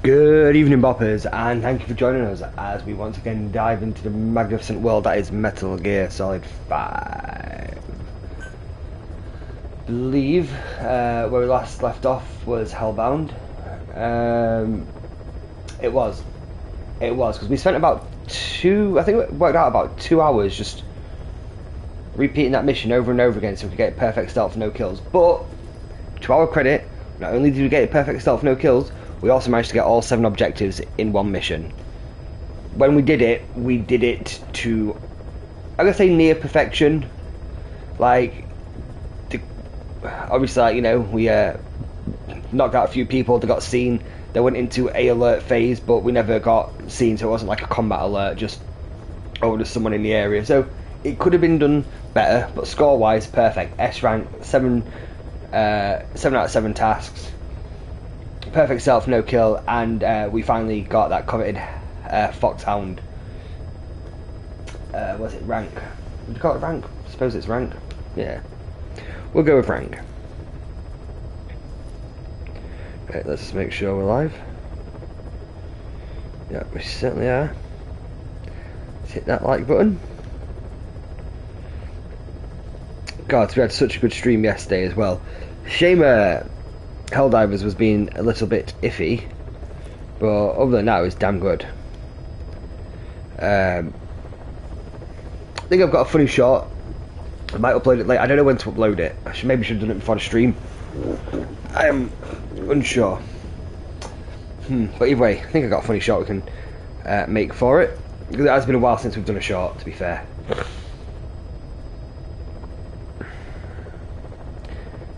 Good evening, boppers, and thank you for joining us as we once again dive into the magnificent world that is Metal Gear Solid 5. I believe where we last left off was Hellbound. It was, because we spent about I think it worked out about 2 hours just repeating that mission over and over again so we could get perfect stealth, no kills. But, to our credit, not only did we get perfect stealth, no kills, we also managed to get all 7 objectives in one mission. When we did it to, I'm gonna say near perfection. Like, obviously, like, you know, we knocked out a few people that got seen. They went into a alert phase, but we never got seen, so it wasn't like a combat alert, just, oh, there's someone in the area. So, it could have been done better, but score-wise, perfect. S rank, 7 out of 7 tasks. Perfect self, no kill, and we finally got that coveted Foxhound. Was it rank? Would you call it rank? I suppose it's rank. Yeah. We'll go with rank. Right, let's just make sure we're live. Yeah, we certainly are. Let's hit that like button. God, we had such a good stream yesterday as well. Shame Helldivers was being a little bit iffy, but other than that, it was damn good. I think I've got a funny shot. I might upload it late. I don't know when to upload it. Maybe should have done it before the stream. I am unsure. But either way, I think I got a funny shot we can make for it. Because it has been a while since we've done a short, to be fair.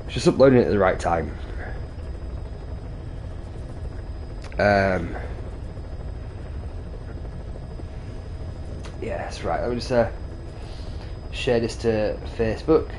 Just uploading it at the right time. Yes, right. Let me just share this to Facebook.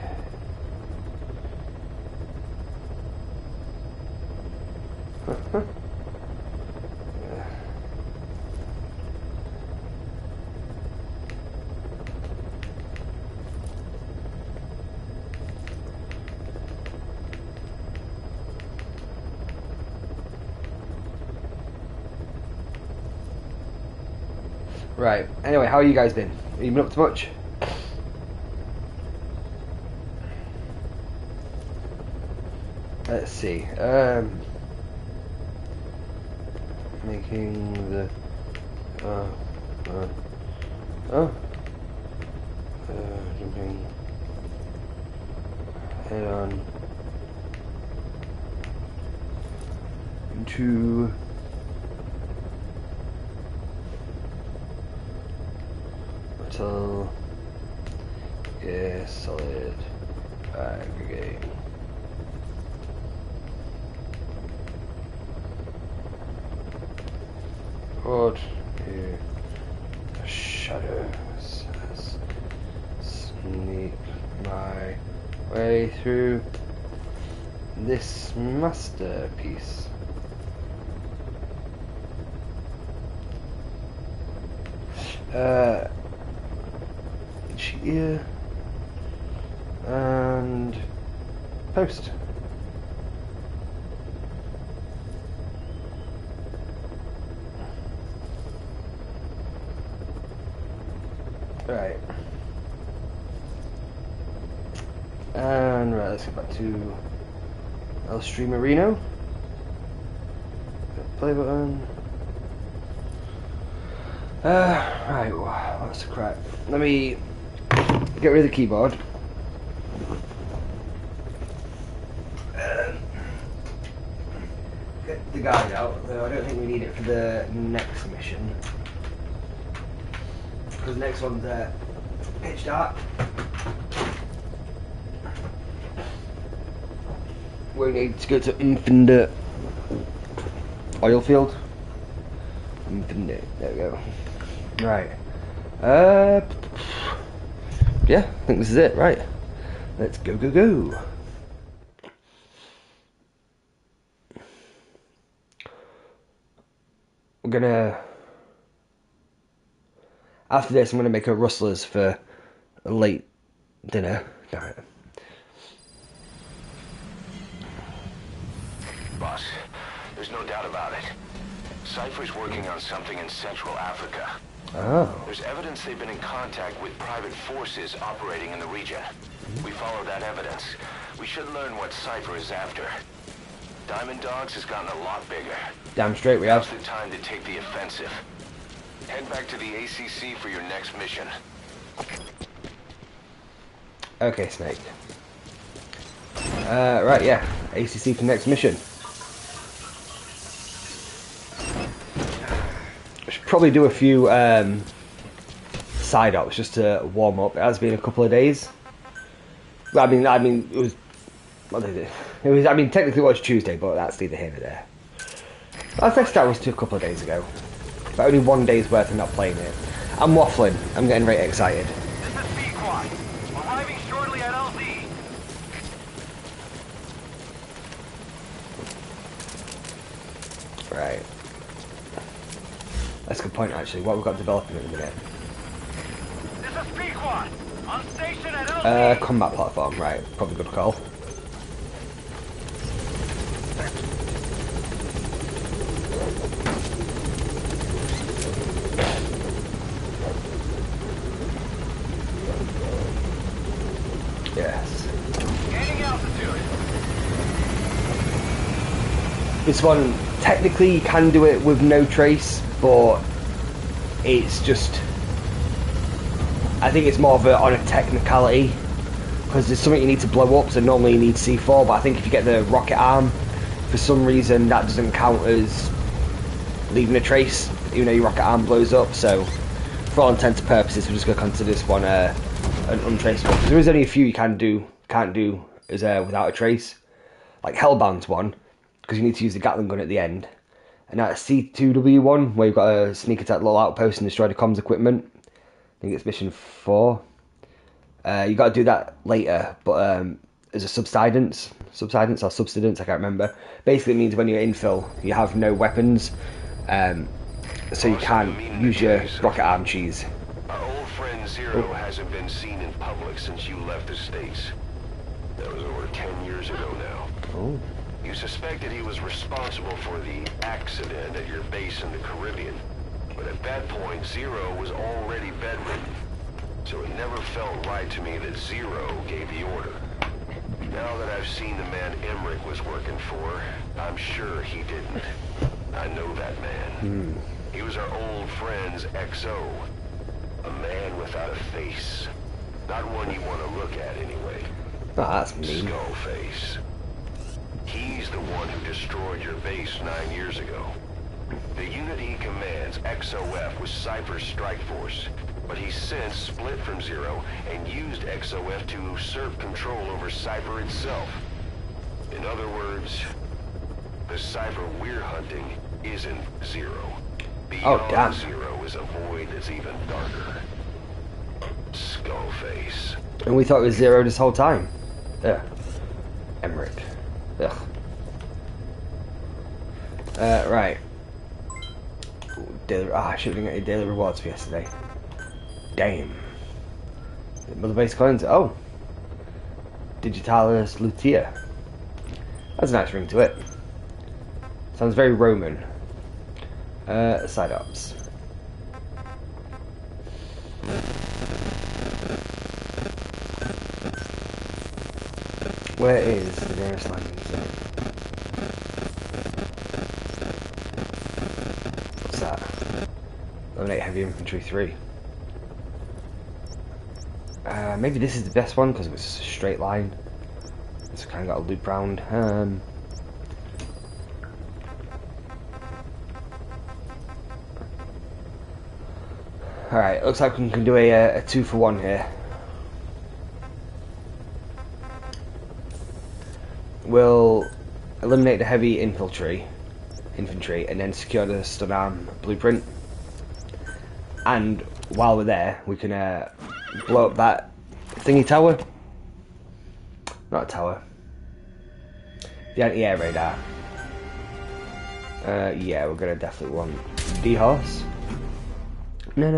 Right. Anyway, how are you guys been? Have you been up to much? Let's see. Making the jumping head on into Metal Gear Solid aggregate. What in the shadows as sneak my way through this masterpiece. Here and post. Right. And right, let's get back to El Streamerino. Play button. Right, what's the crap? Let me get rid of the keyboard. Get the guide out, though I don't think we need it for the next mission. Because the next one's pitch dark. We need to go to Infinite Oil Field. Infinite, there we go. Right. Yeah, I think this is it, right. Let's go, go, go. We're gonna... After this, I'm gonna make a rustlers for a late dinner. Alright. Boss, there's no doubt about it. Cypher's working on something in Central Africa. Oh. There's evidence they've been in contact with private forces operating in the region. We follow that evidence. We should learn what Cypher is after. Diamond Dogs has gotten a lot bigger. Damn straight we have. Now's the time to take the offensive. Head back to the ACC for your next mission. Okay, Snake. Right, yeah. ACC for next mission. I should probably do a few side ops just to warm up. It has been a couple of days. Well, I mean, it was. What did it? It was. I mean, technically it was Tuesday, but that's neither here nor there. I think that was a couple of days ago. But only 1 day's worth of not playing it. I'm waffling. I'm getting very excited. This is Pequod. Arriving shortly at LZ. Right. That's a good point, actually. What we've got developing at the minute. This is Pequod. On station at LZ. Combat platform. Right. Probably good call. Yes. Gaining altitude. This one, technically you can do it with no trace, but it's just... I think it's more of on a technicality, because there's something you need to blow up, so normally you need C4, but I think if you get the rocket arm, for some reason that doesn't count as leaving a trace, even though your rocket arm blows up, so for all intents and purposes we're just going to consider this one an untraceable. There is only a few you can't do as without a trace, like Hellbound's one, because you need to use the Gatling gun at the end, and that C2W one where you've got to sneak attack the little outpost and destroy the comms equipment. I think it's mission 4. You got to do that later, but as a subsidence or subsidence, I can't remember. Basically, it means when you're infill, you have no weapons, so you can't use your rocket arm cheese. Our old friend Zero hasn't been seen in public since you left the States. That was over 10 years ago now. Oh. You suspected he was responsible for the accident at your base in the Caribbean. But at that point, Zero was already bedridden. So it never felt right to me that Zero gave the order. Now that I've seen the man Emmerich was working for, I'm sure he didn't. I know that man. He was our old friend's XO. A man without a face. Not one you want to look at anyway. Oh, that's mean. Skullface. He's the one who destroyed your base 9 years ago. The unit he commands, XOF, was Cypher's strike force, but he's since split from Zero and used XOF to usurp control over Cypher itself. In other words, the Cypher we're hunting isn't Zero. Beyond Zero is a void that's even darker. Skullface. And we thought it was Zero this whole time. Ugh. Emmerich. Ugh. Right. I should have been getting daily rewards for yesterday. Damn. Mother base coins. Oh. Digitalis Lutea. That's a nice ring to it. Sounds very Roman. Side ops. Where is the nearest landing zone? What's that? Eliminate heavy infantry 3. Maybe this is the best one because it's a straight line. It's kind of got a loop round. Alright, looks like we can do a 2-for-1 here. We'll eliminate the heavy infantry, and then secure the stun arm blueprint. And while we're there, we can blow up that thingy tower. Not a tower. The anti-air radar. Yeah, we're gonna definitely want D-Horse. No.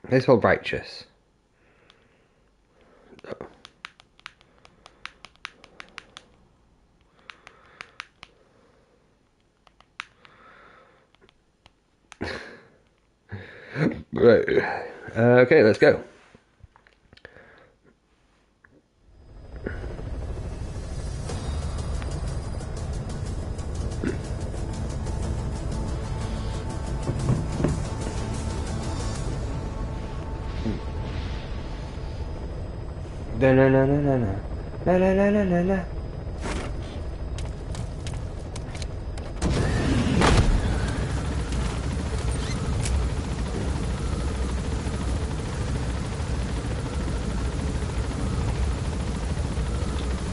They spell righteous. Right. Okay, let's go. Na na na na na na na na na na na na.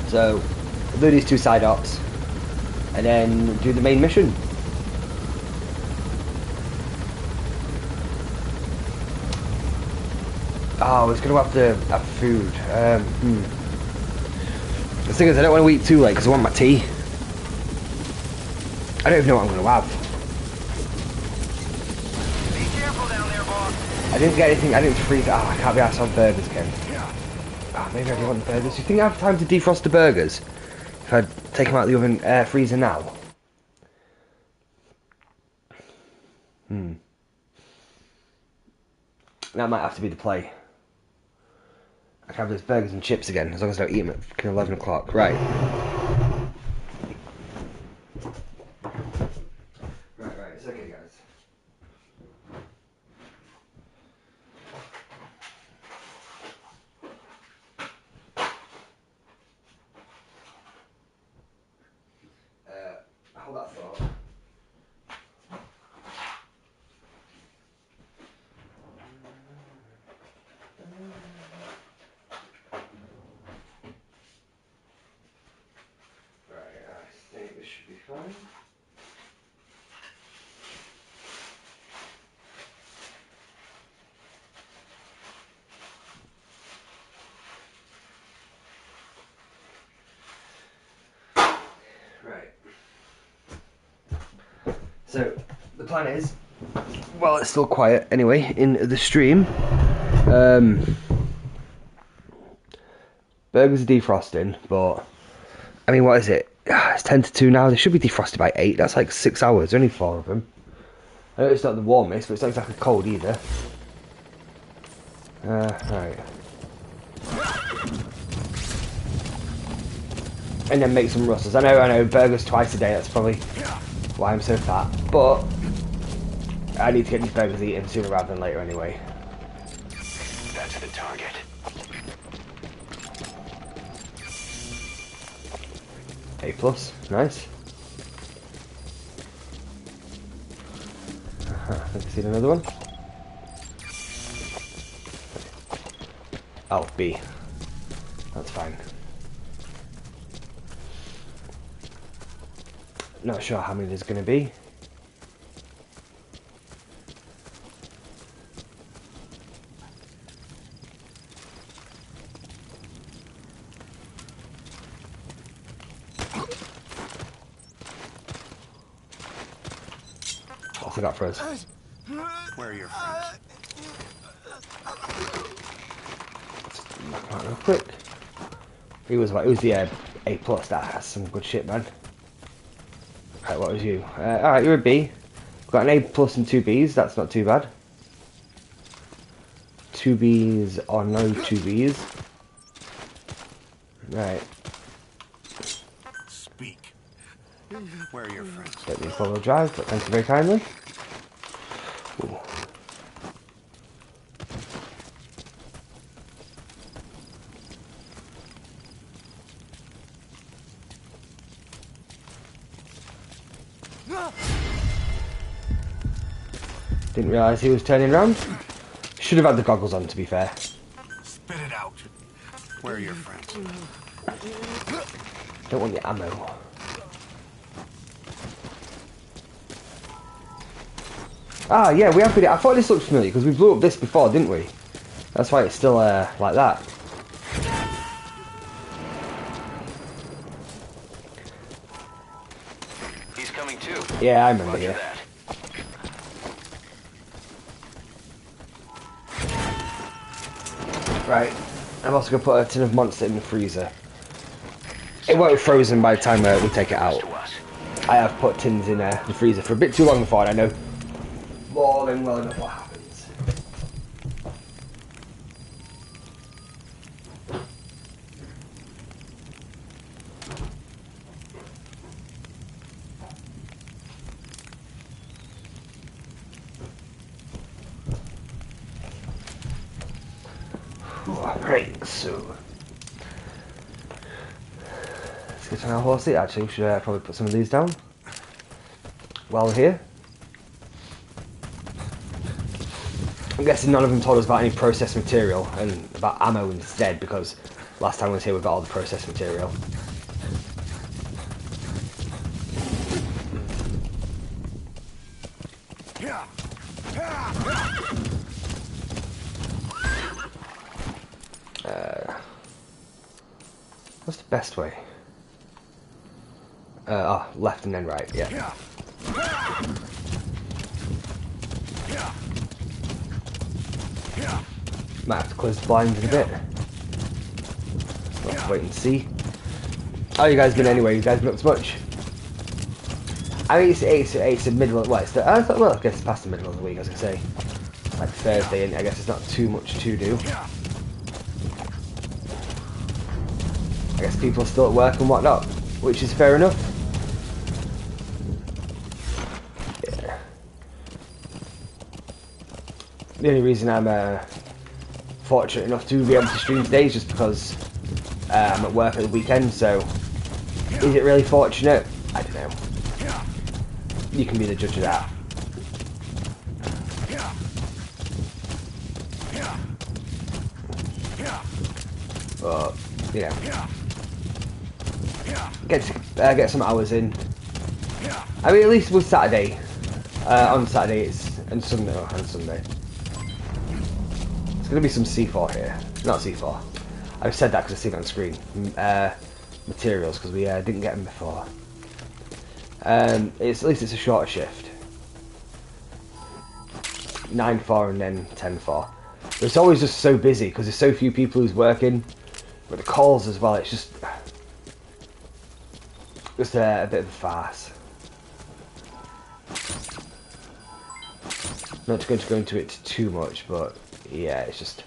So, do these 2 side ops, and then do the main mission. Oh, I was going to have to have food. The thing is, I don't want to eat too late because I want my tea. I don't even know what I'm going to have. Be careful down there, boss. I didn't get anything, I didn't freeze. I can't be asked on burgers again. Maybe I do want the burgers. Do you think I have time to defrost the burgers? If I take them out of the oven freezer now? That might have to be the play. I can have those burgers and chips again, as long as I don't eat them at 11 o'clock. Right. Right, it's okay, guys. Hold that thought. Right, I think this should be fine. Right. So, the plan is, well, it's still quiet anyway in the stream. Burgers are defrosting, but I mean, what is it? It's 10 to 2 now. They should be defrosted by 8. That's like 6 hours. Only 4 of them. I know it's not the warmest, but it's not exactly cold either. Right. And then make some rustlers. I know, burgers twice a day. That's probably why I'm so fat. But I need to get these burgers eaten sooner rather than later anyway. That's the target. A+, nice. I think I see another one. Oh, B. That's fine. Not sure how many there's going to be. I forgot for us. Where are your friends? Knock him out real quick. He was what? It was the A+. That's some good shit, man. Right, what was you? Alright, you're a B. We've got an A+ and 2 Bs. That's not too bad. 2 Bs or no 2 Bs. Right. Speak. Where are your friends? Let me follow drive, but thank you very kindly. Ooh. Didn't realise he was turning around. Should have had the goggles on, to be fair. Spit it out. Where are your friends? Don't want the ammo. Ah, yeah, we have been. I thought this looked familiar because we blew up this before, didn't we? That's why it's still like that. He's coming too. Yeah, I remember. Roger Yeah. that. Right. I'm also going to put a tin of Monster in the freezer. It won't be frozen by the time we take it out. I have put tins in the freezer for a bit too long before, and I know more than well enough what happens. Right, so let's get to our horse seat. Actually, we should probably put some of these down while we're here. I'm guessing none of them told us about any processed material and about ammo instead, because last time I was here we got all the processed material. What's the best way? Left and then right, yeah. Might have to close the blinds in a bit. Let's wait and see. How you guys been anyway? You guys been up to much? I mean, it's the middle of, well, I guess it's past the middle of the week, I was going to say. It's like Thursday, and I guess it's not too much to do. I guess people are still at work and whatnot, which is fair enough. Yeah. The only reason I'm fortunate enough to be able to stream today is just because I'm at work at the weekend, so is it really fortunate? I don't know. You can be the judge of that. But, you know, get some hours in. I mean, at least with Saturday. On Saturday and Sunday. There's going to be some C4 here. Not C4. I've said that because I've seen it on screen. Materials, because we didn't get them before. At least it's a shorter shift. 9-4 and then 10-4. But it's always just so busy because there's so few people who's working. But the calls as well, it's just a bit of a farce. Not going to go into it too much, but yeah, it's just...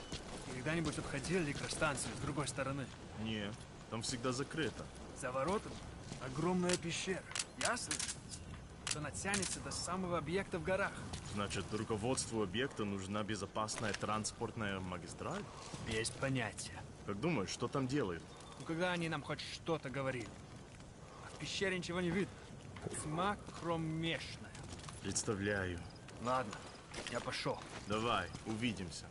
Когда-нибудь обходили электростанцию с другой стороны? Нет, там всегда закрыто. За воротами огромная пещера. Ясно? Она тянется до самого объекта в горах. Значит, руководству объекта нужна безопасная транспортная магистраль? Без понятия. Как думаешь, что там делают? Ну когда они нам хоть что-то говорили? В пещере ничего не видно. Тьма кромешная. Представляю. Ладно, я пошел. Давай, увидимся.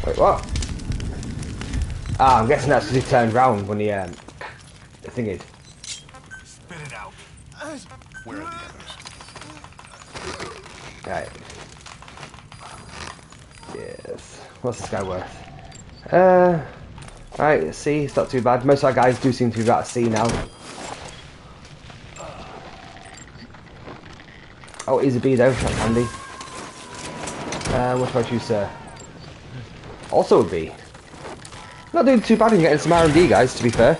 Wait, what? Ah, I'm guessing that's because he turned round when he, the thing is. Spit it out. Where are the others? Right. Yes. What's this guy worth? Right, let's see, it's not too bad. Most of our guys do seem to be about to C now. Oh, it is a B though, that's handy. What about you, sir? Also a B. Not doing too bad in getting some R&D, guys, to be fair.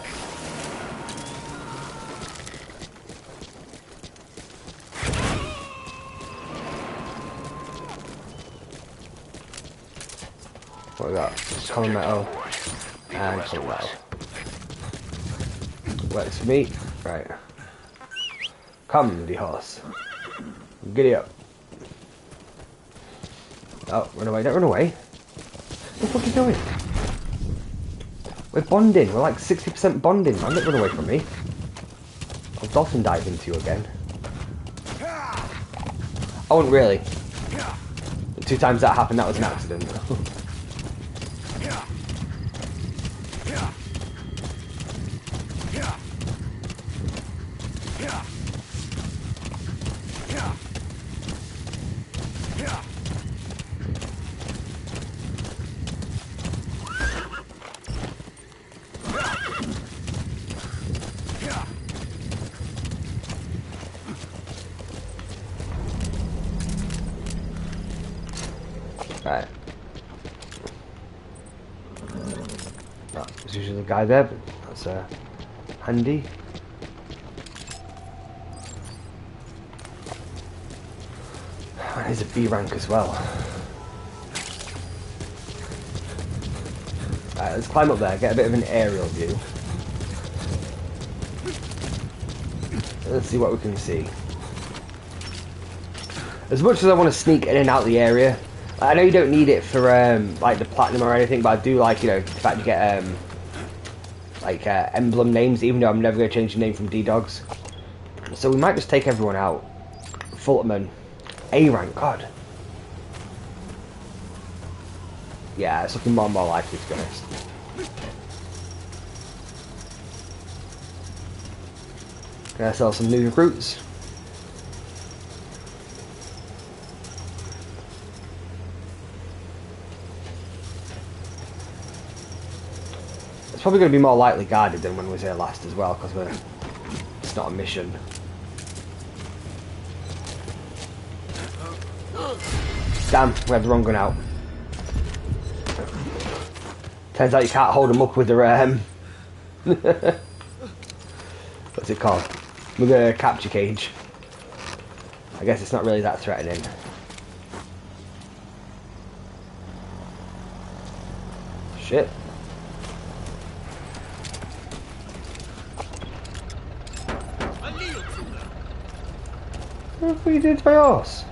What we got? Common metal and common metal. Works for me. Right. Come, the horse. Giddy up. Oh, run away, don't run away. What the fuck are you doing? We're bonding, we're like 60% bonding, man. Don't run away from me. I'll dolphin dive into you again. I wouldn't really. The 2 times that happened, that was an accident. Right. There's usually a guy there, but that's handy. And here's a B rank as well. Right, let's climb up there, get a bit of an aerial view. Let's see what we can see. As much as I want to sneak in and out the area, I know you don't need it for like the platinum or anything, but I do like, you know, the fact you get like emblem names, even though I'm never going to change the name from D-Dogs. So we might just take everyone out. Fulton, A rank, God. Yeah, it's looking more and more likely, to be honest. Gonna sell some new recruits. It's probably going to be more lightly guarded than when we was here last as well, because it's not a mission. Damn, we have the wrong gun out. Turns out you can't hold them up with the what's it called? With a capture cage. I guess it's not really that threatening. Shit. What you did to my horse?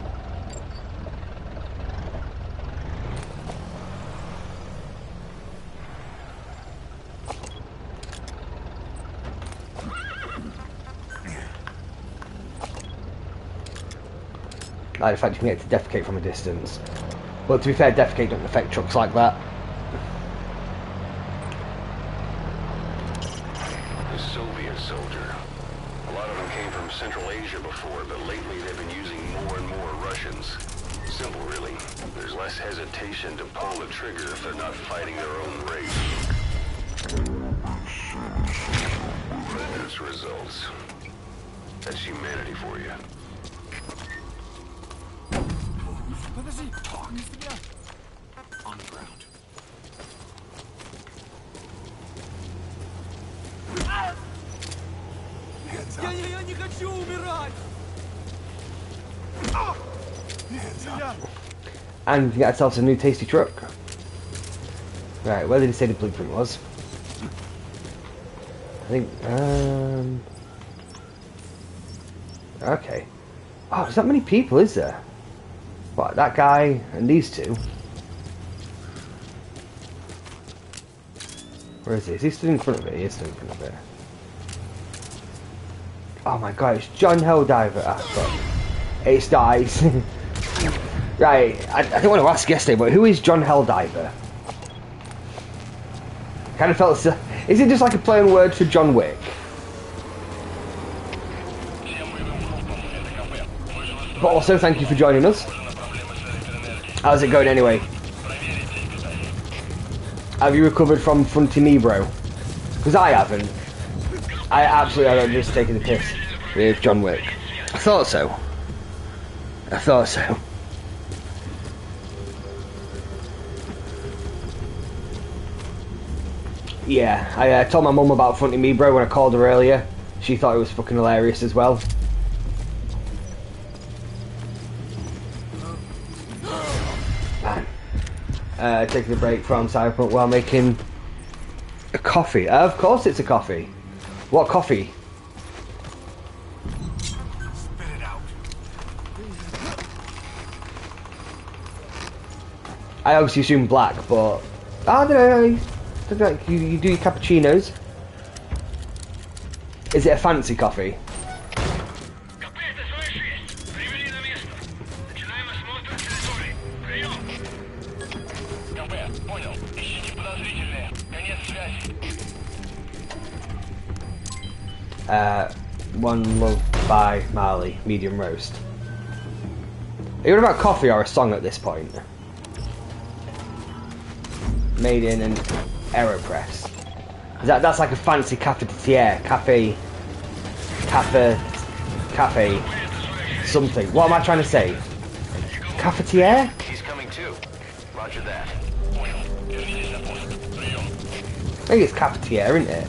Like the fact you can get to defecate from a distance. But to be fair, defecate doesn't affect trucks like that. The Soviet soldier. A lot of them came from Central Asia before, but lately they've been using more and more Russians. Simple, really. There's less hesitation to pull the trigger if they're not fighting their own race. That's results. That's humanity for you. Подожди, не стреляй. On the ground. Я не хочу умирать. And you can get ourselves a new tasty truck. Right, where did he say the blueprint was? I think, okay. Oh, there's that many people, is there? What, that guy and these two? Where is he? Is he stood in front of it? He is stood in front of it. Oh my god, it's John Helldiver. Ah, fuck. It's dies. Right, I didn't want to ask yesterday, but who is John Helldiver? Kind of felt... Is it just like a play on words for John Wick? But also, thank you for joining us. How's it going anyway? Have you recovered from fronting me, bro? Because I haven't. I absolutely haven't, just taking the piss with John Wick. I thought so. I thought so. Yeah, I told my mum about fronting me, bro, when I called her earlier. She thought it was fucking hilarious as well. Taking a break from Cyberpunk while making a coffee. Of course it's a coffee. What coffee? Spit it out. I obviously assume black, but I don't know. You do your cappuccinos. Is it a fancy coffee? One Love by Marley, medium roast. Are you on about coffee or a song at this point? Made in an AeroPress. That's like a fancy cafetiere, cafe, something. What am I trying to say? Cafetiere? He's coming too. Roger that. I think it's cafetiere, isn't it?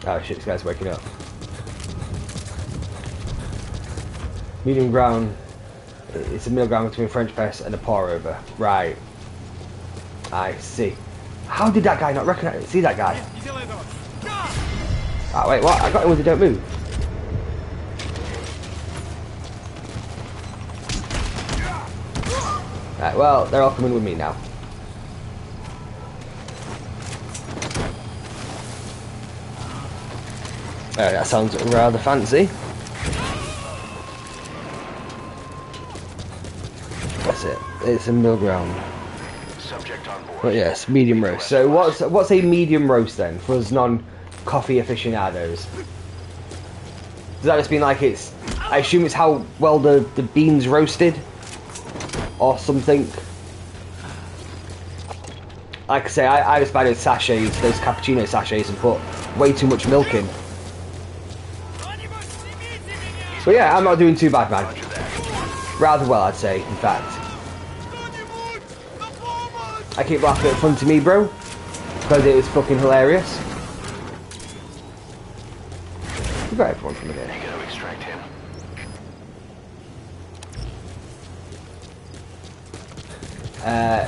Oh shit, this guy's waking up. Medium ground. It's a middle ground between French press and a pour over. Right. I see. How did that guy not recognize? See that guy? Ah, wait, what? I got him with the don't move. Right, well, they're all coming with me now. That sounds rather fancy. That's it. It's a middle ground. Subject on board. But yes, medium roast. So what's a medium roast then for us non-coffee aficionados? Does that just mean like it's? I assume it's how well the beans roasted, or something. Like I say, I just buy those sachets, those cappuccino sachets, and put way too much milk in. But yeah, I'm not doing too bad, man. Rather well, I'd say, in fact. I keep laughing at fun to me, bro, because it was fucking hilarious. We got everyone from here. You gotta extract him.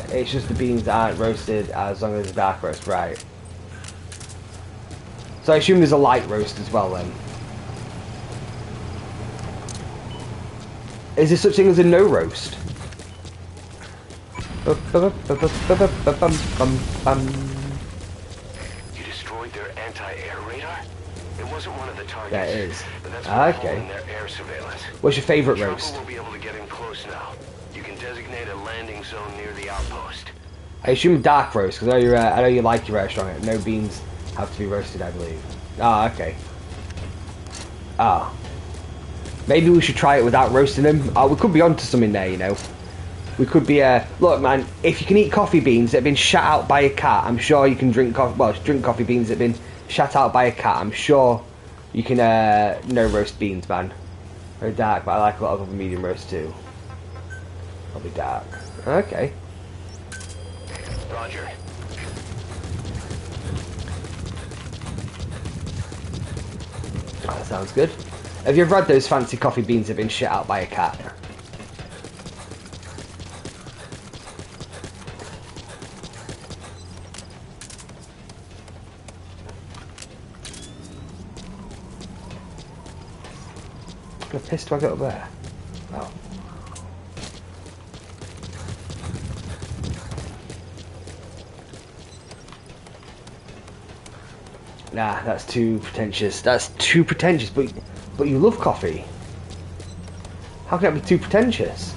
It's just the beans that aren't roasted as long as it's dark roast, right? So I assume there's a light roast as well then. Is there such thing as a no roast? You destroyed their anti-air radar? It wasn't one of the targets. Yeah, it is. But that's what they're Okay. calling their air surveillance. What's your favourite Trouble roast? will be able to get in close now. You can designate a landing zone near the outpost. I assume dark roast because I know you like your restaurant. No beans have to be roasted, I believe. Ah, okay. Ah. Maybe we should try it without roasting them. Oh, we could be onto something there, you know. We could be, look man, if you can eat coffee beans that have been shat out by a cat, I'm sure you can drink drink coffee beans that have been shat out by a cat. I'm sure you can, no roast beans, man. Very dark, but I like a lot of other medium roast too. Probably dark. Okay. Roger. Oh, that sounds good. Have you ever had those fancy coffee beans that have been shit out by a cat? What the piss do I got up there? Oh. Nah, that's too pretentious. That's too pretentious, but you love coffee. How can that be too pretentious?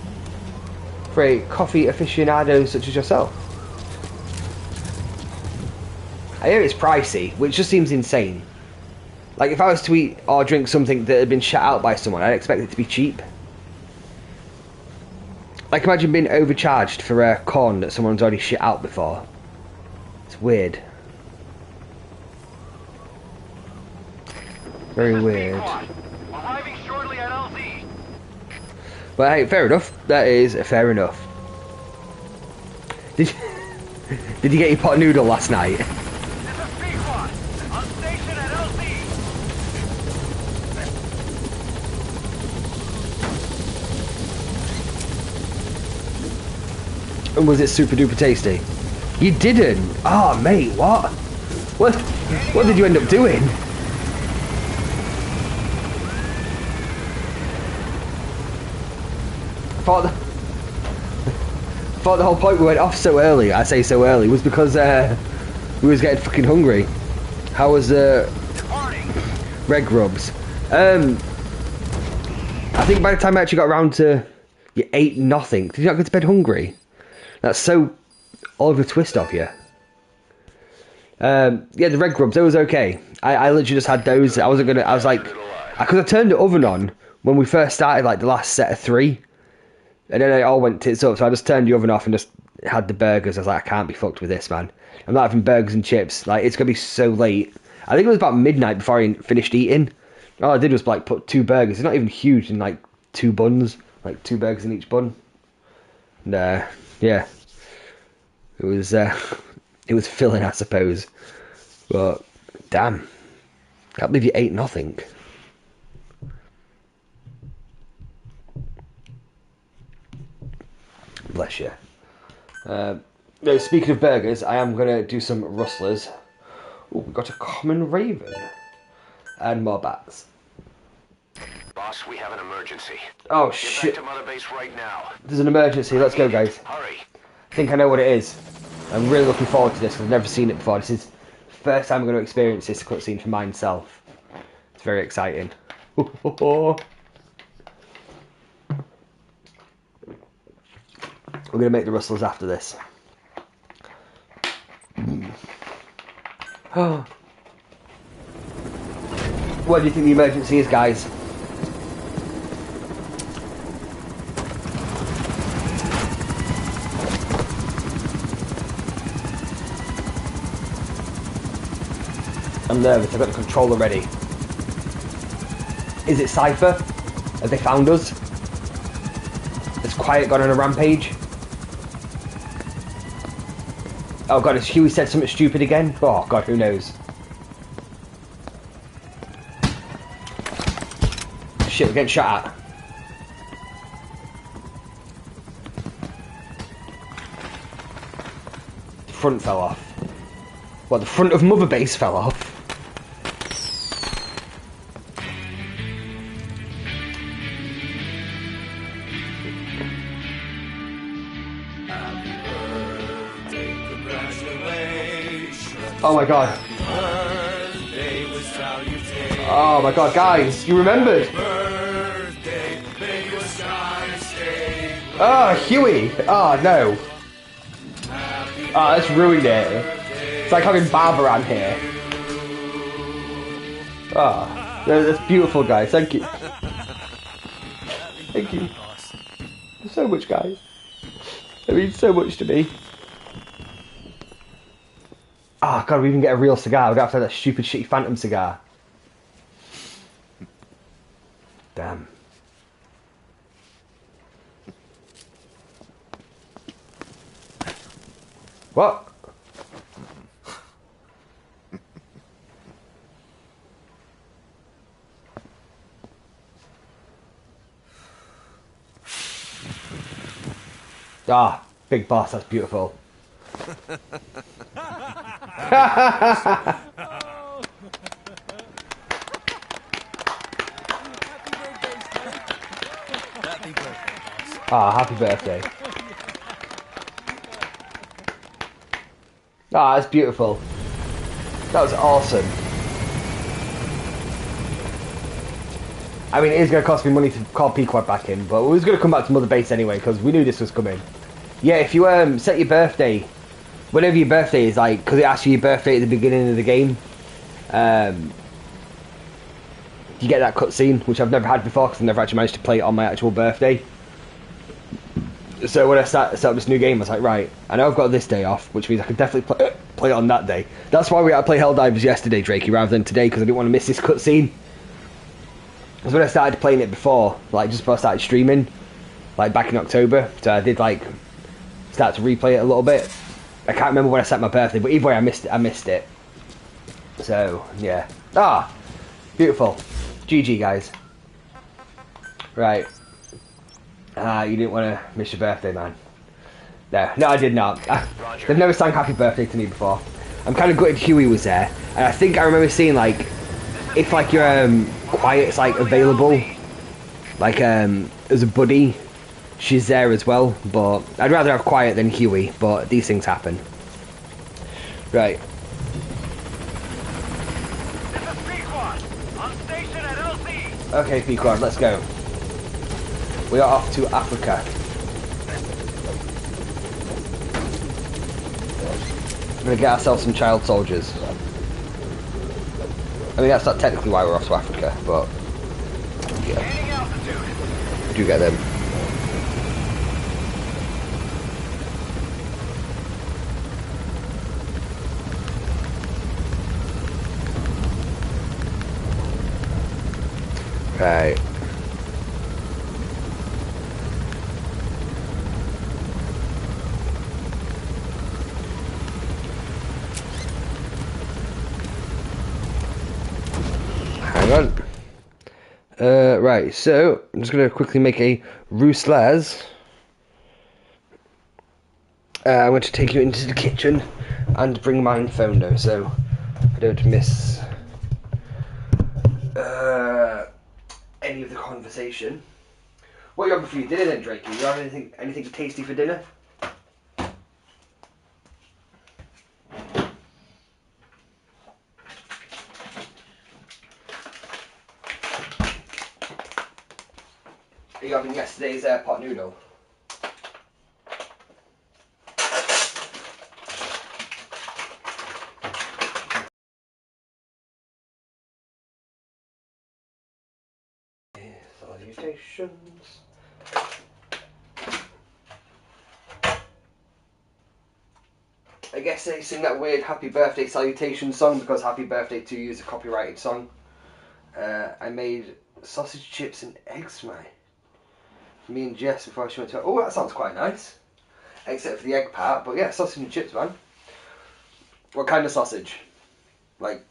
For a coffee aficionado such as yourself. I hear it's pricey, which just seems insane. Like, if I was to eat or drink something that had been shut out by someone, I'd expect it to be cheap. Like, imagine being overcharged for corn that someone's already shit out before. It's weird. Very weird. Arriving shortly at LZ. But hey, fair enough. That is fair enough. Did you get your pot noodle last night? This is Pequod. On station at LZ. And was it super duper tasty? You didn't? Oh mate, what? What did you end up doing? I thought the whole point we went off so early, I say so early, was because we was getting fucking hungry. How was Red Grubs? I think by the time I actually got around to you ate nothing. Did you not go to bed hungry? That's so Oliver Twist of you. Yeah, the Red Grubs, it was okay. I literally just had those. I wasn't gonna. I was like, because I turned the oven on when we first started, like the last set of 3. And then it all went tits up, so I just turned the oven off and just had the burgers. I was like, I can't be fucked with this, man. I'm not having burgers and chips. Like, it's going to be so late. I think it was about midnight before I finished eating. All I did was like put 2 burgers. They're not even huge, in like 2 buns, like 2 burgers in each bun. And yeah, it was filling, I suppose. But damn, can't believe you ate nothing. Bless you. Speaking of burgers, I am gonna do some rustlers. Oh, we got a common raven and more bats. Boss, we have an emergency. Oh Get shit! back to Mother Base right now. There's an emergency. Let's go, guys. Hurry. I think I know what it is. I'm really looking forward to this because I've never seen it before. This is the first time I'm going to experience this cutscene for myself. It's very exciting. We're going to make the rustlers after this. What do you think the emergency is, guys? I'm nervous, I've got the controller ready. Is it Cypher? Have they found us? Has Quiet gone on a rampage? Oh god, has Huey said something stupid again? Oh god, who knows? Shit, we're getting shot at. The front fell off. What, the front of Mother Base fell off? Oh my god. Oh my god, guys, you remembered. Oh, Huey. Oh no. Oh, that's ruined it. It's like having Barbara on here. Oh, that's beautiful, guys. Thank you. Thank you. So much, guys. It means so much to me. Oh god, we even get a real cigar. We're gonna have to have that stupid shitty Phantom cigar. Damn. What? Ah, big boss, that's beautiful. Ah, happy birthday. Ah, that's beautiful. That was awesome. I mean, it is going to cost me money to call Pequod back in, but we was going to come back to Mother Base anyway, because we knew this was coming. Yeah, if you set your birthday, whenever your birthday is, like, because it asks you your birthday at the beginning of the game, you get that cutscene, which I've never had before, because I've never actually managed to play it on my actual birthday. So when I set up this new game, I was like, right, I know I've got this day off, which means I can definitely play it on that day. That's why we had to play Helldivers yesterday, Drakey, rather than today, because I didn't want to miss this cutscene. Because when I started playing it before, like just before I started streaming, like back in October, so I did like start to replay it a little bit. I can't remember when I set my birthday, but either way I missed it. So, yeah. Ah! Beautiful. GG, guys. Right. You didn't want to miss your birthday, man. No, I did not. They've never sang happy birthday to me before. I'm kind of gutted Huey was there. And I think I remember seeing, like, if, like, your Quiet's, like, available, like, as a buddy, she's there as well. But I'd rather have Quiet than Huey, but these things happen. Right. This is Pequod, on station at LC. Okay, Pequod, let's go. We are off to Africa. We're going to get ourselves some child soldiers. I mean, that's not technically why we're off to Africa, but yeah, we do get them. Right. Hang on. Right, so I'm just going to quickly make a rousselaz. I'm going to take you into the kitchen and bring my phone though, so I don't miss any of the conversation. What are you having for your dinner then, Drake? Are you having anything tasty for dinner? Are you having yesterday's pot noodle? Salutations. I guess they sing that weird happy birthday salutation song because happy birthday to you is a copyrighted song. I made sausage chips and eggs for me and Jess before she went to. Oh, that sounds quite nice. Except for the egg part, but yeah, sausage and chips, man. What kind of sausage? Like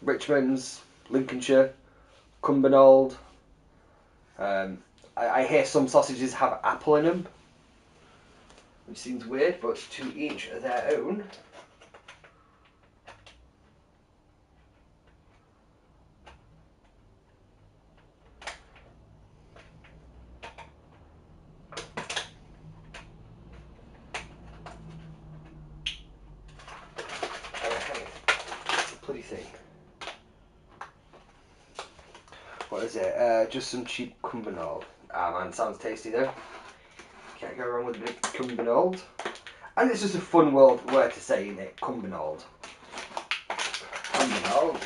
Richmond's, Lincolnshire, Cumbernauld. I hear some sausages have apple in them, which seems weird, but to each their own. Bloody thing. What is it? Just some cheap Cumbernauld. Ah man, sounds tasty though. Can't go wrong with a bit of Cumbernauld. And it's just a fun word to say, isn't it? Cumbernauld. Cumbernauld.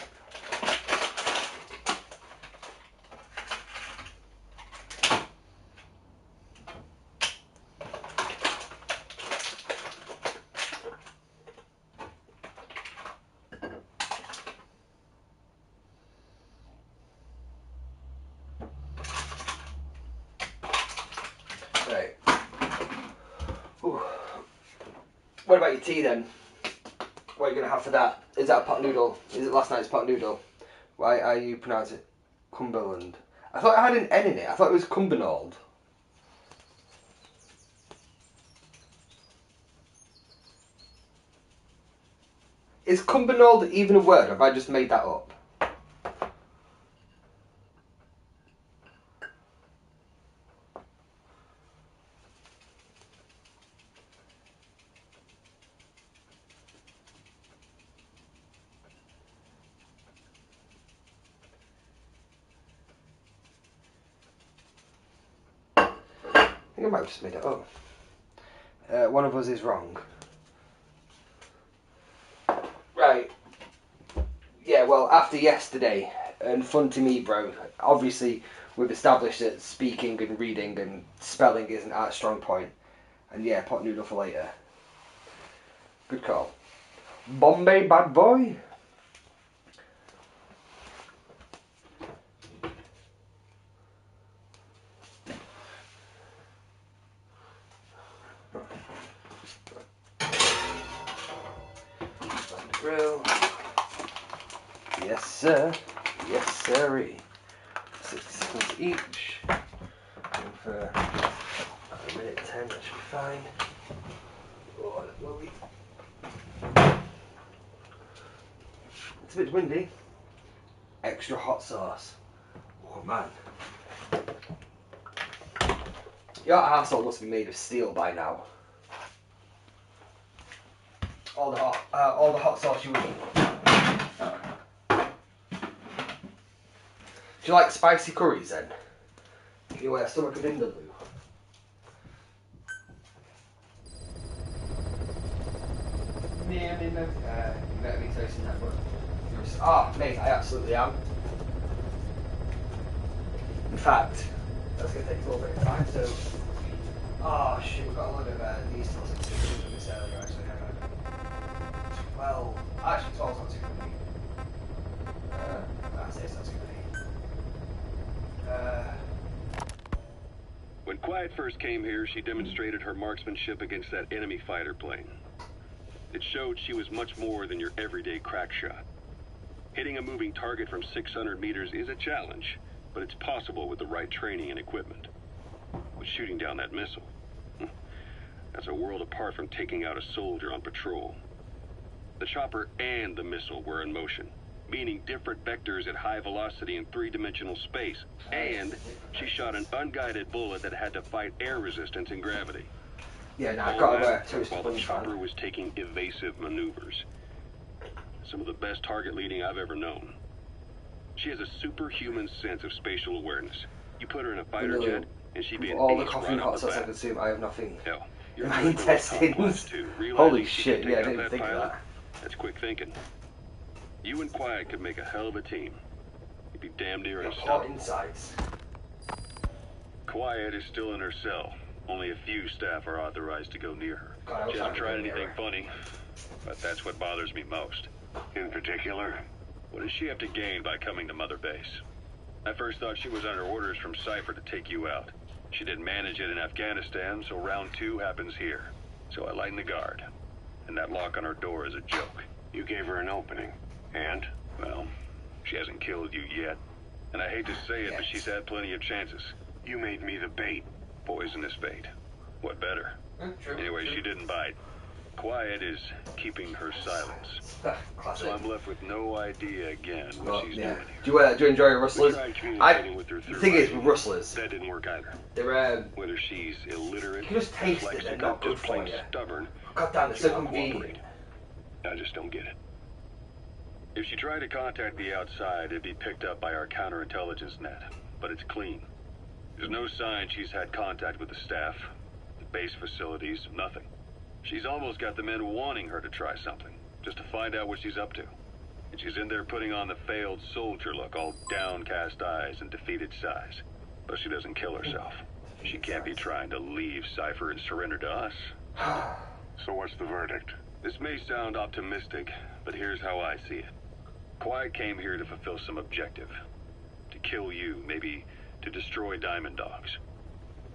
Right. Ooh. What about your tea then? What are you going to have for that? Is that a pot noodle? Is it last night's pot noodle? Why are you pronouncing it Cumberland? I thought it had an N in it. I thought it was Cumbernauld. Is Cumbernauld even a word, or have I just made that up? I think I might have just made it up. One of us is wrong. Right. Yeah, well, after yesterday, and fun to me, bro, obviously we've established that speaking and reading and spelling isn't our strong point. And yeah, pot noodle for later. Good call. Bombay bad boy. Grill. Yes, sir. Yes, sirree. 60 seconds each. And for a minute 10, that should be fine. Oh, that's lovely. It's a bit windy. Extra hot sauce. Oh, man. Your arsehole must be made of steel by now. All the hot sauce you eat. Do you like spicy curries then? Can you wear a stomach of Vindaloo? You better be tasting that one. Ah, mate, I absolutely am. In fact, that's going to take a little bit of time, so... Oh shit, we've got a lot of these tools in this earlier actually, hang on. 12, actually 12's not too many. That's it, that's too many. Quiet first came here, she demonstrated her marksmanship against that enemy fighter plane. It showed she was much more than your everyday crack shot. Hitting a moving target from 600 meters is a challenge, but it's possible with the right training and equipment. But shooting down that missile, that's a world apart from taking out a soldier on patrol. The chopper and the missile were in motion, meaning different vectors at high velocity in three-dimensional space. And she shot an unguided bullet that had to fight air resistance and gravity. Yeah, no, I've All got that to toast while the punch chopper fan. was taking evasive maneuvers. Some of the best target leading I've ever known. She has a superhuman sense of spatial awareness. You put her in a fighter jet, and she'd be an All the ace coffee right and off hot the sauce I bat. consume, I have nothing Hell, in you're my doing the top class intestines. too. Holy Realizing she shit, could yeah, I take out didn't that think of pilot, that. that's quick thinking. You and Quiet could make a hell of a team. You'd be damn near Hot unstoppable. insides. Quiet is still in her cell. Only a few staff are authorized to go near her. God, I wish She I hasn't could tried go near anything her. funny, but that's what bothers me most. In particular, what does she have to gain by coming to Mother Base? I first thought she was under orders from Cypher to take you out. She didn't manage it in Afghanistan, so round 2 happens here. So I lighten the guard. And that lock on her door is a joke. You gave her an opening. And, well, she hasn't killed you yet. And I hate to say it, but she's had plenty of chances. You made me the bait. Poisonous bait. What better? Anyway, she didn't bite. Quiet is keeping her silence. Classic. So I'm left with no idea again what she's yeah. doing Do you enjoy rustlers? We tried communicating with her The through thing is, writing. with rustlers, That didn't work either. they're Whether she's illiterate, you can just taste it, dyslexic, they're or not good just for plain you. stubborn, God damn, it's she so won't convenient. cooperate. I just don't get it. If she tried to contact the outside, it'd be picked up by our counterintelligence net. But it's clean. There's no sign she's had contact with the staff, the base facilities, nothing. She's almost got the men wanting her to try something, just to find out what she's up to. And she's in there putting on the failed soldier look, all downcast eyes and defeated sighs. But she doesn't kill herself. She can't be trying to leave Cypher and surrender to us. So what's the verdict? This may sound optimistic, but here's how I see it. Quiet came here to fulfill some objective. To kill you, maybe to destroy Diamond Dogs.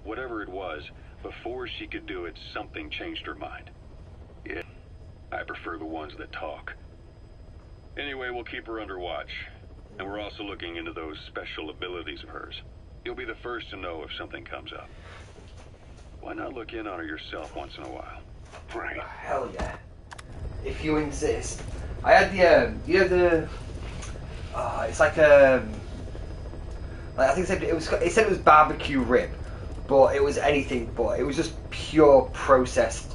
Whatever it was, before she could do it, something changed her mind. Yeah, I prefer the ones that talk. Anyway, we'll keep her under watch. And we're also looking into those special abilities of hers. You'll be the first to know if something comes up. Why not look in on her yourself once in a while? Right. Hell yeah. If you insist. I had the, you know the, it's like I think it said it was barbecue rib, but it was anything but. It was just pure processed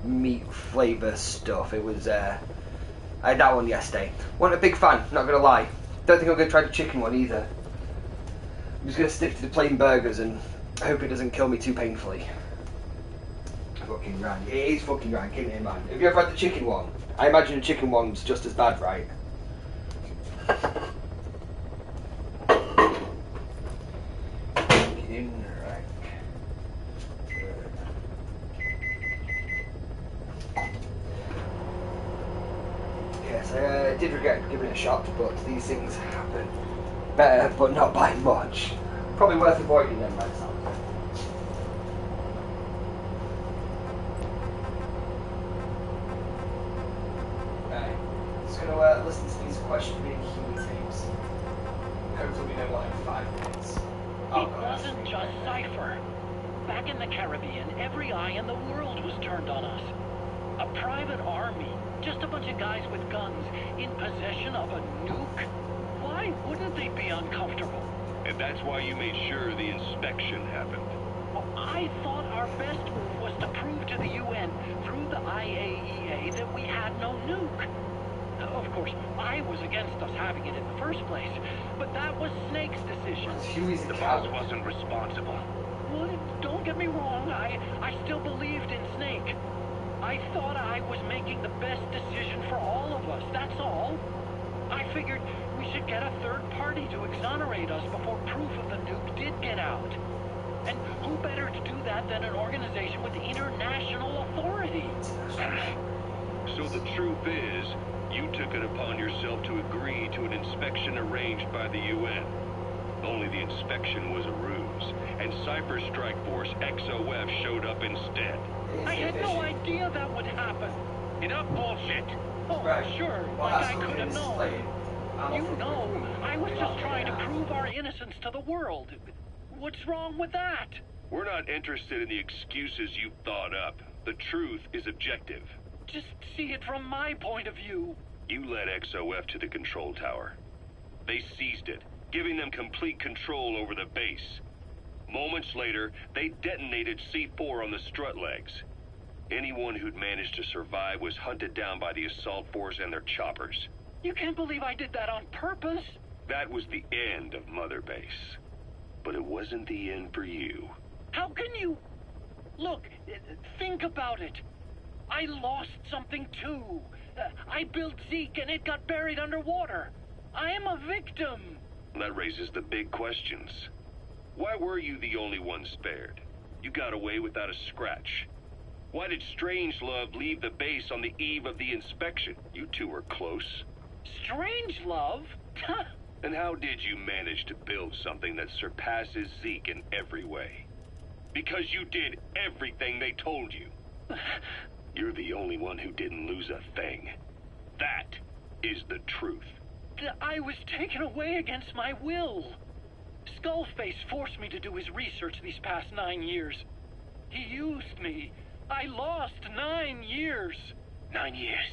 meat flavour stuff. It was, I had that one yesterday. Wasn't a big fan, not gonna lie. Don't think I'm gonna try the chicken one either. I'm just gonna stick to the plain burgers and hope it doesn't kill me too painfully. Fucking rank. It is fucking rank, isn't it, man? Have you ever had the chicken one? I imagine the chicken one's just as bad, right? In rank. Yes, I did regret giving it a shot, but these things happen. Better, but not by much. Probably worth avoiding them by the sound of it. Okay, just gonna listen to these questioning human tapes. Hopefully we know what in 5 minutes. It wasn't just Cypher. Back in the Caribbean, every eye in the world was turned on us. A private army, just a bunch of guys with guns, in possession of a nuke? Why wouldn't they be uncomfortable? And that's why you made sure the inspection happened. Well, I thought our best move was to prove to the UN through the IAEA that we had no nuke. Of course, I was against us having it in the first place, but that was Snake's decision. Huey's The a boss coward. wasn't responsible. Well, don't get me wrong, I still believed in Snake. I thought I was making the best decision for all of us, that's all. I figured we should get a third party to exonerate us before proof of the nuke did get out. And who better to do that than an organization with international authority? So the truth is, you took it upon yourself to agree to an inspection arranged by the UN. Only the inspection was a ruse. themselves, and Cypher Strike Force XOF showed up instead. I had no idea that would happen. Enough bullshit. Oh, sure, like I could have known. You know, I was just trying to prove our innocence to the world. What's wrong with that? We're not interested in the excuses you've thought up. The truth is objective. Just see it from my point of view. You led XOF to the control tower. They seized it, giving them complete control over the base. Moments later, they detonated C4 on the strut legs. Anyone who'd managed to survive was hunted down by the assault force and their choppers. You can't believe I did that on purpose. That was the end of Mother Base. But it wasn't the end for you. How can you... Look, think about it. I lost something too. I built Zeke and it got buried underwater. I am a victim. That raises the big questions. Why were you the only one spared? You got away without a scratch. Why did Strangelove leave the base on the eve of the inspection? You two were close. Strangelove? And how did you manage to build something that surpasses Zeke in every way? Because you did everything they told you. You're the only one who didn't lose a thing. That is the truth. I was taken away against my will. Skullface forced me to do his research these past 9 years. He used me. I lost 9 years. 9 years.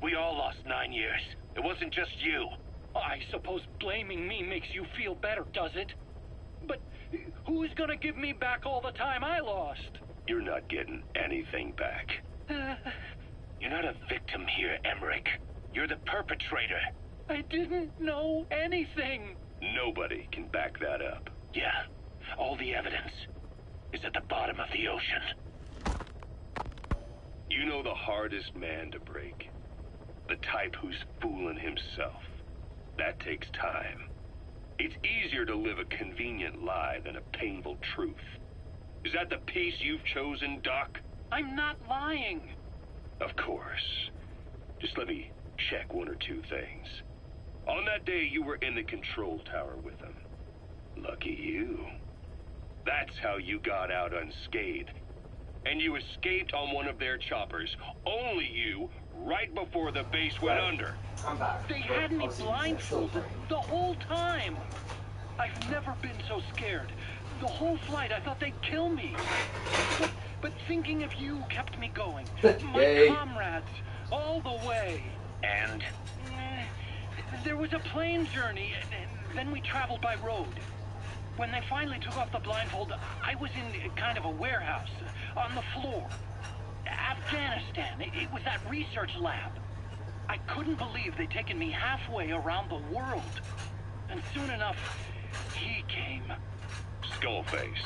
We all lost 9 years. It wasn't just you. I suppose blaming me makes you feel better, does it? But who's gonna give me back all the time I lost? You're not getting anything back. You're not a victim here, Emmerich. You're the perpetrator. I didn't know anything. Nobody can back that up. Yeah, all the evidence is at the bottom of the ocean. You know the hardest man to break. The type who's fooling himself. That takes time. It's easier to live a convenient lie than a painful truth. Is that the piece you've chosen, Doc? I'm not lying. Of course. Just let me check one or two things. On that day, you were in the control tower with them. Lucky you. That's how you got out unscathed. And you escaped on one of their choppers. Only you, right before the base went under. They had me blindfolded the whole time. I've never been so scared. The whole flight, I thought they'd kill me. But thinking of you kept me going. My comrades, all the way. And? There was a plane journey, and then we traveled by road. When they finally took off the blindfold, I was in kind of a warehouse, on the floor. Afghanistan, it was that research lab. I couldn't believe they'd taken me halfway around the world. And soon enough, he came. Skullface.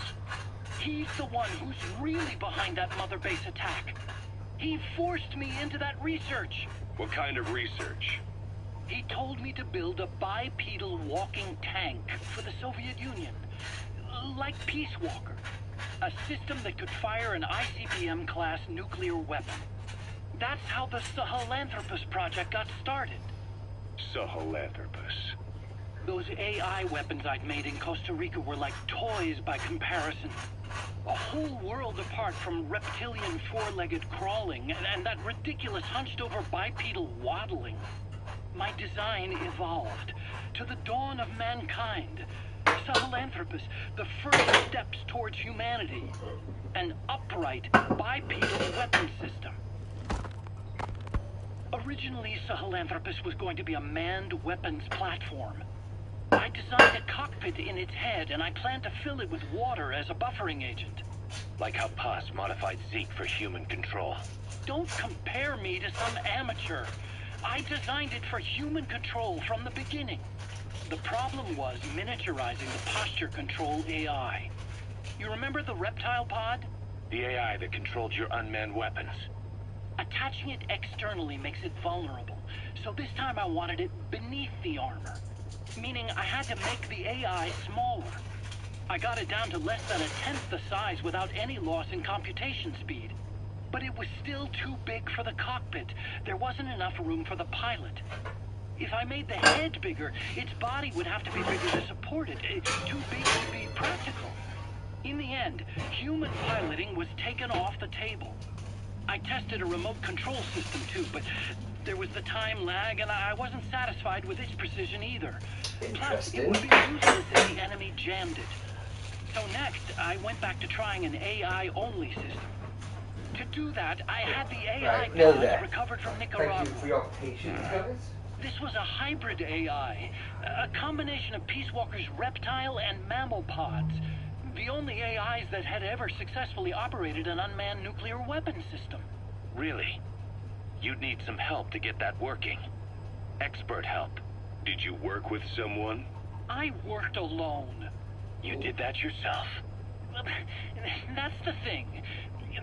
He's the one who's really behind that Mother Base attack. He forced me into that research. What kind of research? He told me to build a bipedal walking tank for the Soviet Union. Like Peace Walker. A system that could fire an ICBM-class nuclear weapon. That's how the Sahelanthropus project got started. Sahelanthropus. Those AI weapons I'd made in Costa Rica were like toys by comparison. A whole world apart from reptilian four-legged crawling and that ridiculous hunched-over bipedal waddling. My design evolved to the dawn of mankind. Sahelanthropus, the first steps towards humanity. An upright bipedal weapon system. Originally, Sahelanthropus was going to be a manned weapons platform. I designed a cockpit in its head, and I planned to fill it with water as a buffering agent. Like how Paz modified Zeke for human control. Don't compare me to some amateur. I designed it for human control from the beginning. The problem was miniaturizing the posture control AI. You remember the reptile pod? The AI that controlled your unmanned weapons. Attaching it externally makes it vulnerable, so this time I wanted it beneath the armor. Meaning I had to make the AI smaller. I got it down to less than 1/10 the size without any loss in computation speed. But it was still too big for the cockpit. There wasn't enough room for the pilot. If I made the head bigger, its body would have to be bigger to support it. It's too big to be practical. In the end, human piloting was taken off the table. I tested a remote control system too, but there was the time lag and I wasn't satisfied with its precision either. Plus, it would be useless if the enemy jammed it. So next, I went back to trying an AI-only system. To do that, I had the AI pods recovered from Nicaragua. Thank you for your patience, guys. This was a hybrid AI, a combination of Peace Walker's reptile and mammal pods. The only AIs that had ever successfully operated an unmanned nuclear weapon system. Really? You'd need some help to get that working. Expert help. Did you work with someone? I worked alone. You did that yourself? That's the thing.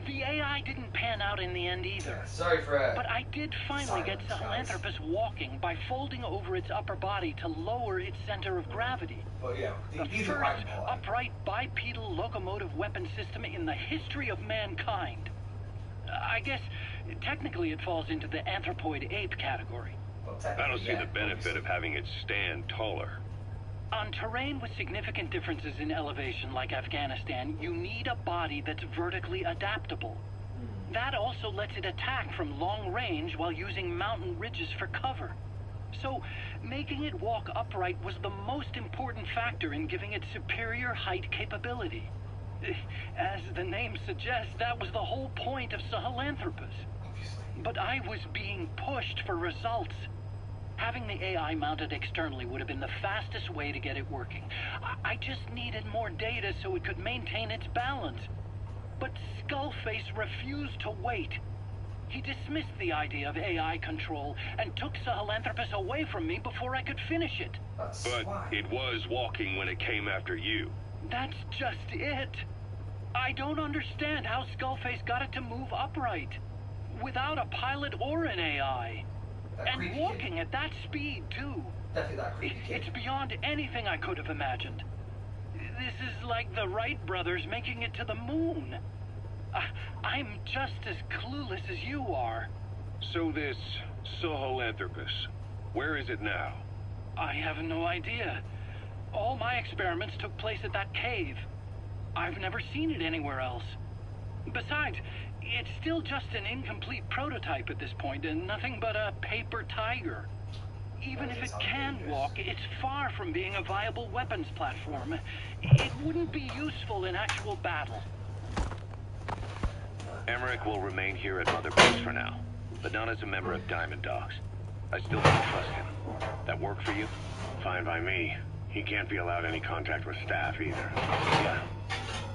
The AI didn't pan out in the end either. Sorry for But I did finally get Sahelanthropus walking by folding over its upper body to lower its center of gravity. But yeah, The first upright bipedal locomotive weapon system in the history of mankind. I guess technically it falls into the anthropoid ape category. I don't see the benefit of having it stand taller. On terrain with significant differences in elevation like Afghanistan, you need a body that's vertically adaptable. That also lets it attack from long range while using mountain ridges for cover. So, making it walk upright was the most important factor in giving it superior height capability. As the name suggests, that was the whole point of Sahelanthropus. But I was being pushed for results. Having the AI mounted externally would have been the fastest way to get it working. I just needed more data so it could maintain its balance. But Skullface refused to wait. He dismissed the idea of AI control and took Sahelanthropus away from me before I could finish it. But it was walking when it came after you. That's just it. I don't understand how Skullface got it to move upright, without a pilot or an AI. And walking at that speed, too. It's beyond anything I could have imagined. This is like the Wright brothers making it to the moon. I'm just as clueless as you are. So this Sahelanthropus, where is it now? I have no idea. All my experiments took place at that cave. I've never seen it anywhere else. Besides, it's still just an incomplete prototype at this point, and nothing but a paper tiger. Even if it can walk, it's far from being a viable weapons platform. It wouldn't be useful in actual battle. Emmerich will remain here at Mother Base for now, but not as a member of Diamond Dogs. I still don't trust him. That work for you? Fine by me. He can't be allowed any contact with staff either. Yeah.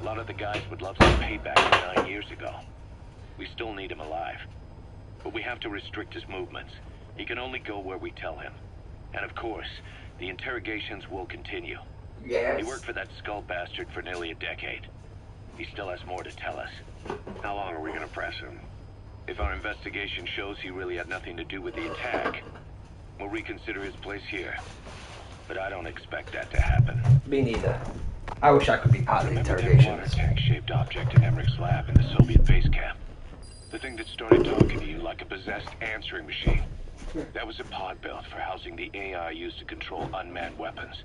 A lot of the guys would love some payback from 9 years ago. We still need him alive. But we have to restrict his movements. He can only go where we tell him. And of course, the interrogations will continue. Yes. He worked for that skull bastard for nearly a decade. He still has more to tell us. How long are we gonna press him? If our investigation shows he really had nothing to do with the attack, we'll reconsider his place here. But I don't expect that to happen. Me neither. I wish I could be part of the Remember that interrogations. water tank-shaped object in Emmerich's lab in the Soviet base camp? The thing that started talking to you like a possessed answering machine. That was a pod built for housing the AI used to control unmanned weapons.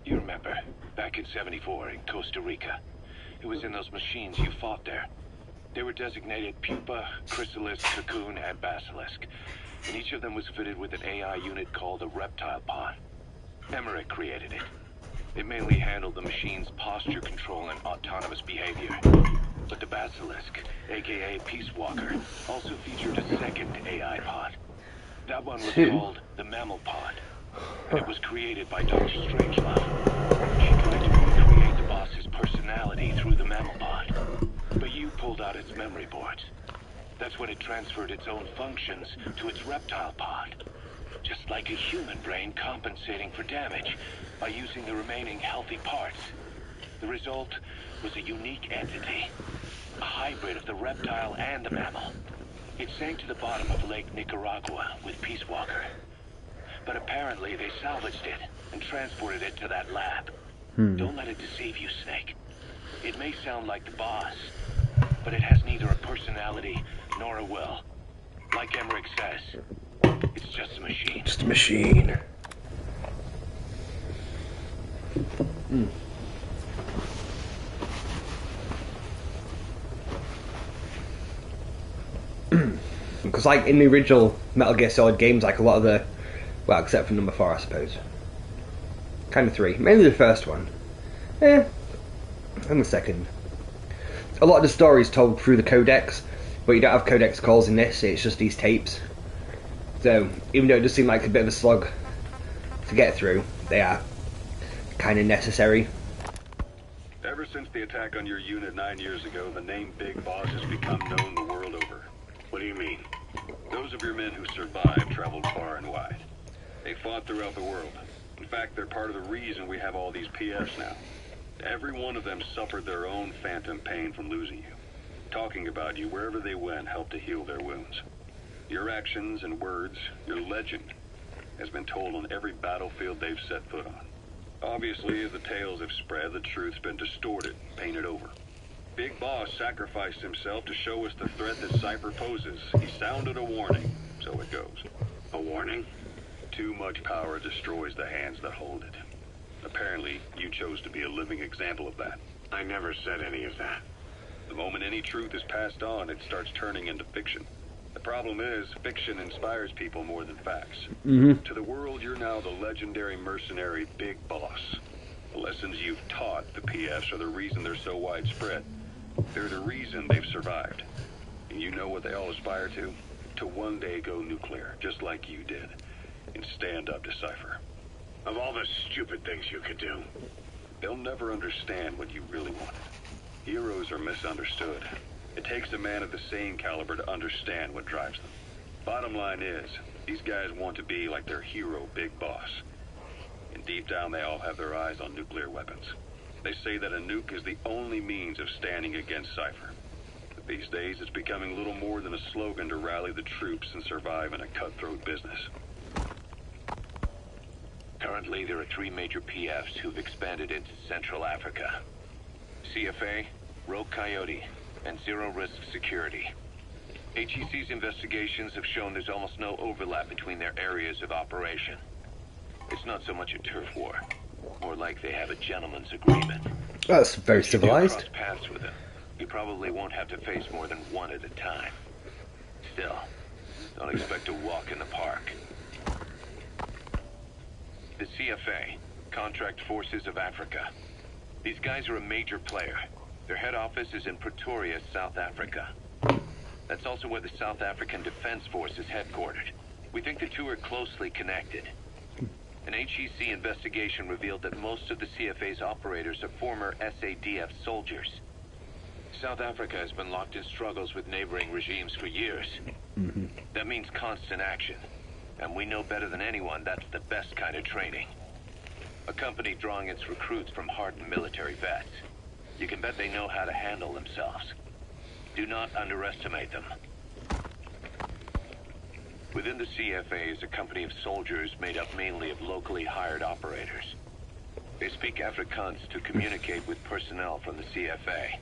You remember, back in '74 in Costa Rica. It was in those machines you fought there. They were designated Pupa, Chrysalis, Cocoon, and Basilisk. And each of them was fitted with an AI unit called a reptile pod. Emmerich created it. It mainly handled the machine's posture control and autonomous behavior. But the Basilisk, aka Peace Walker, also featured a second AI pod. That one was called the Mammal Pod, and it was created by Dr. Strangelove. She tried to recreate the boss's personality through the Mammal Pod, but you pulled out its memory boards. That's when it transferred its own functions to its reptile pod. Just like a human brain compensating for damage by using the remaining healthy parts. The result was a unique entity, a hybrid of the reptile and the mammal. It sank to the bottom of Lake Nicaragua with Peace Walker. But apparently they salvaged it and transported it to that lab. Don't let it deceive you, Snake. It may sound like the boss, but it has neither a personality nor a will. Like Emmerich says, it's just a machine. Just a machine. Because like in the original Metal Gear Solid games, like a lot of the, well, except for number 4, I suppose. Kind of 3, mainly the first one. And the second. A lot of the story is told through the codex, but you don't have codex calls in this. It's just these tapes. So even though it does seem like a bit of a slog to get through, they are kind of necessary. Ever since the attack on your unit 9 years ago, the name Big Boss has become known the world over. What do you mean? Those of your men who survived traveled far and wide. They fought throughout the world. In fact, they're part of the reason we have all these PFs now. Every one of them suffered their own phantom pain from losing you. Talking about you wherever they went helped to heal their wounds. Your actions and words, your legend, has been told on every battlefield they've set foot on. Obviously, as the tales have spread, the truth's been distorted, painted over. Big Boss sacrificed himself to show us the threat that Cypher poses. He sounded a warning, so it goes. A warning? Too much power destroys the hands that hold it. Apparently, you chose to be a living example of that. I never said any of that. The moment any truth is passed on, it starts turning into fiction. The problem is, fiction inspires people more than facts. To the world, you're now the legendary mercenary Big Boss. The lessons you've taught the PFs are the reason they're so widespread. They're the reason they've survived. And you know what they all aspire to? To one day go nuclear, just like you did. And stand up to Cypher. Of all the stupid things you could do, they'll never understand what you really wanted. Heroes are misunderstood. It takes a man of the same caliber to understand what drives them. Bottom line is, these guys want to be like their hero, Big Boss. And deep down, they all have their eyes on nuclear weapons. They say that a nuke is the only means of standing against Cypher. But these days, it's becoming little more than a slogan to rally the troops and survive in a cutthroat business. Currently, there are 3 major PFs who've expanded into Central Africa. CFA, Rogue Coyote, and Zero Risk Security. HEC's investigations have shown there's almost no overlap between their areas of operation. It's not so much a turf war, more like they have a gentleman's agreement. That's very If you civilized. do cross paths with them, you probably won't have to face more than one at a time. Still, don't expect to walk in the park. The CFA, Contract Forces of Africa. These guys are a major player. Their head office is in Pretoria, South Africa. That's also where the South African Defense Force is headquartered. We think the two are closely connected. An HEC investigation revealed that most of the CFA's operators are former SADF soldiers. South Africa has been locked in struggles with neighboring regimes for years. That means constant action. And we know better than anyone that's the best kind of training. A company drawing its recruits from hardened military vets. You can bet they know how to handle themselves. Do not underestimate them. Within the CFA is a company of soldiers made up mainly of locally hired operators. They speak Afrikaans to communicate with personnel from the CFA.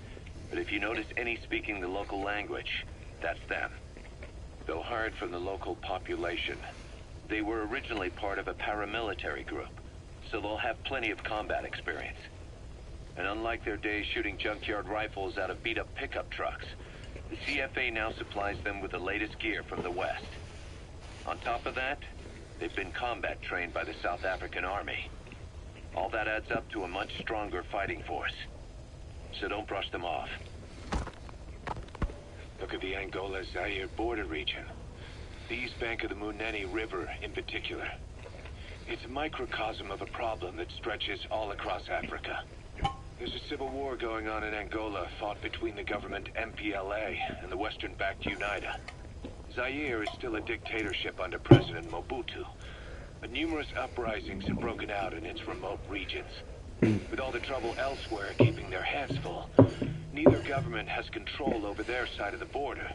But if you notice any speaking the local language, that's them. Though hired from the local population, they were originally part of a paramilitary group, so they'll have plenty of combat experience. And unlike their days shooting junkyard rifles out of beat-up pickup trucks, the CFA now supplies them with the latest gear from the West. On top of that, they've been combat trained by the South African Army. All that adds up to a much stronger fighting force. So don't brush them off. Look at the Angola-Zaire border region. The east bank of the Munene River in particular. It's a microcosm of a problem that stretches all across Africa. There's a civil war going on in Angola, fought between the government MPLA and the Western-backed UNITA. Zaire is still a dictatorship under President Mobutu, but numerous uprisings have broken out in its remote regions. With all the trouble elsewhere keeping their hands full, neither government has control over their side of the border.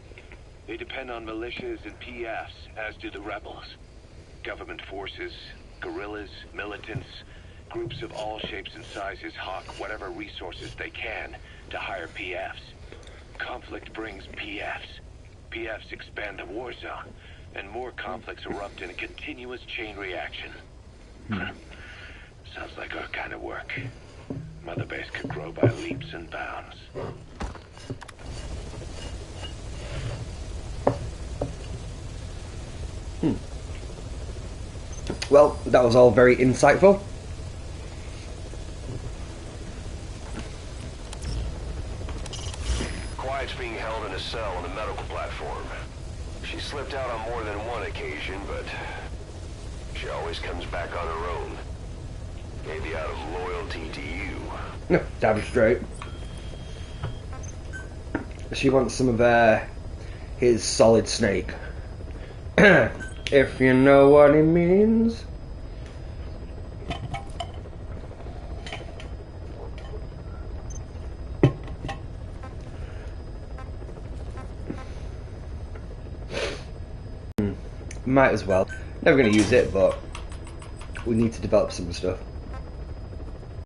They depend on militias and PFs, as do the rebels. Government forces, guerrillas, militants, groups of all shapes and sizes hawk whatever resources they can to hire PFs. Conflict brings PFs. PFs expand the war zone, and more conflicts erupt in a continuous chain reaction. Sounds like our kind of work. Mother Base could grow by leaps and bounds. Well, that was all very insightful. Quiet's being held in a cell on the medical platform. She slipped out on more than one occasion, but she always comes back on her own. Maybe out of loyalty to you. No, damn straight. She wants some of his solid snake. If you know what he means. Might as well. Never going to use it, but we need to develop some stuff.